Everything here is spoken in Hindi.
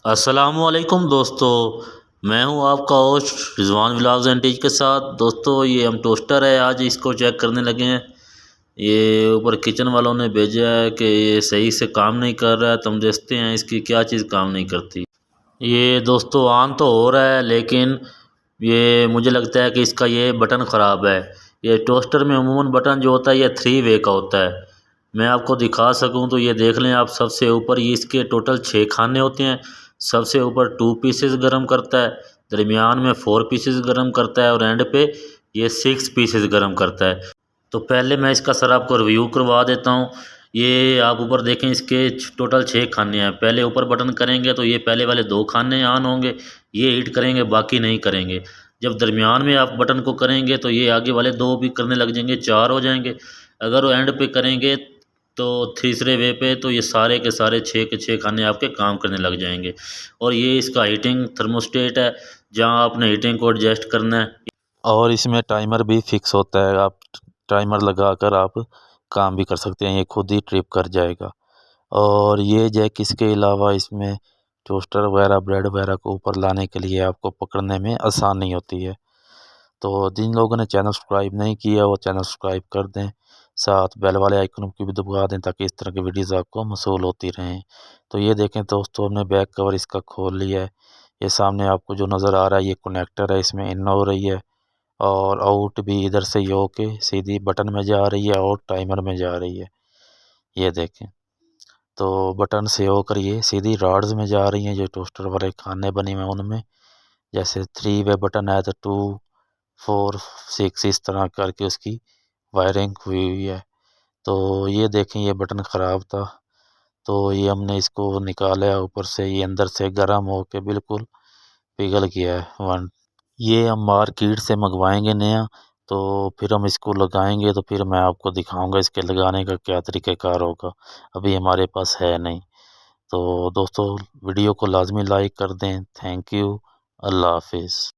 अस्सलामुअलैकुम दोस्तों। मैं हूं आपका host Rizwan vlogs and teach के साथ। दोस्तों ये हम टोस्टर है, आज इसको चेक करने लगे हैं। ये ऊपर किचन वालों ने भेजा है कि ये सही से काम नहीं कर रहा है, तो हम देखते हैं इसकी क्या चीज़ काम नहीं करती। ये दोस्तों ऑन तो हो रहा है, लेकिन ये मुझे लगता है कि इसका ये बटन ख़राब है। ये टोस्टर में अमूमन बटन जो होता है ये 3 वे का होता है। मैं आपको दिखा सकूं तो ये देख लें आप, सबसे ऊपर ये इसके टोटल 6 खाने होते हैं। सबसे ऊपर 2 पीसेस गर्म करता है, दरमियान में 4 पीसेस गर्म करता है और एंड पे ये 6 पीसेस गर्म करता है। तो पहले मैं इसका सर आपको रिव्यू करवा देता हूँ। ये आप ऊपर देखें, इसके टोटल 6 खाने हैं। पहले ऊपर बटन करेंगे तो ये पहले वाले 2 खाने ऑन होंगे, ये हीट करेंगे, बाकी नहीं करेंगे। जब दरमियान में आप बटन को करेंगे तो ये आगे वाले 2 भी करने लग जाएंगे, 4 हो जाएंगे। अगर वो एंड पे करेंगे तो तीसरे वे पे तो ये सारे के सारे 6 के 6 खाने आपके काम करने लग जाएंगे। और ये इसका हीटिंग थर्मोस्टेट है, जहाँ आपने हीटिंग को एडजस्ट करना है। और इसमें टाइमर भी फिक्स होता है, आप टाइमर लगा कर आप काम भी कर सकते हैं, ये खुद ही ट्रिप कर जाएगा। और ये जैक इसके अलावा इसमें टोस्टर वगैरह ब्रेड वगैरह को ऊपर लाने के लिए आपको पकड़ने में आसानी होती है। तो जिन लोगों ने चैनल सब्सक्राइब नहीं किया वो चैनल सब्सक्राइब कर दें, साथ बेल वाले आइकन की भी दबा दें ताकि इस तरह की वीडियोज़ आपको मौसूल होती रहें। तो ये देखें दोस्तों, हमने बैक कवर इसका खोल लिया है। ये सामने आपको जो नज़र आ रहा है ये कनेक्टर है, इसमें इन हो रही है और आउट भी इधर से ये होके सीधी बटन में जा रही है और टाइमर में जा रही है। ये देखें, तो बटन से होकर ये सीधी रॉड्स में जा रही हैं, जो टोस्टर वाले खाने बने हुए हैं उनमें। जैसे 3 वे बटन है तो 2, 4, 6 इस तरह करके उसकी वायरिंग हुई हुई है। तो ये देखें, ये बटन ख़राब था तो ये हमने इसको निकाला, ऊपर से ये अंदर से गर्म होके बिल्कुल पिघल गया है वन। ये हम मार्केट से मंगवाएंगे नया, तो फिर हम इसको लगाएंगे तो फिर मैं आपको दिखाऊंगा इसके लगाने का क्या तरीक़ाकार होगा। अभी हमारे पास है नहीं। तो दोस्तों वीडियो को लाजमी लाइक कर दें। Thank you. अल्लाह हाफिज़।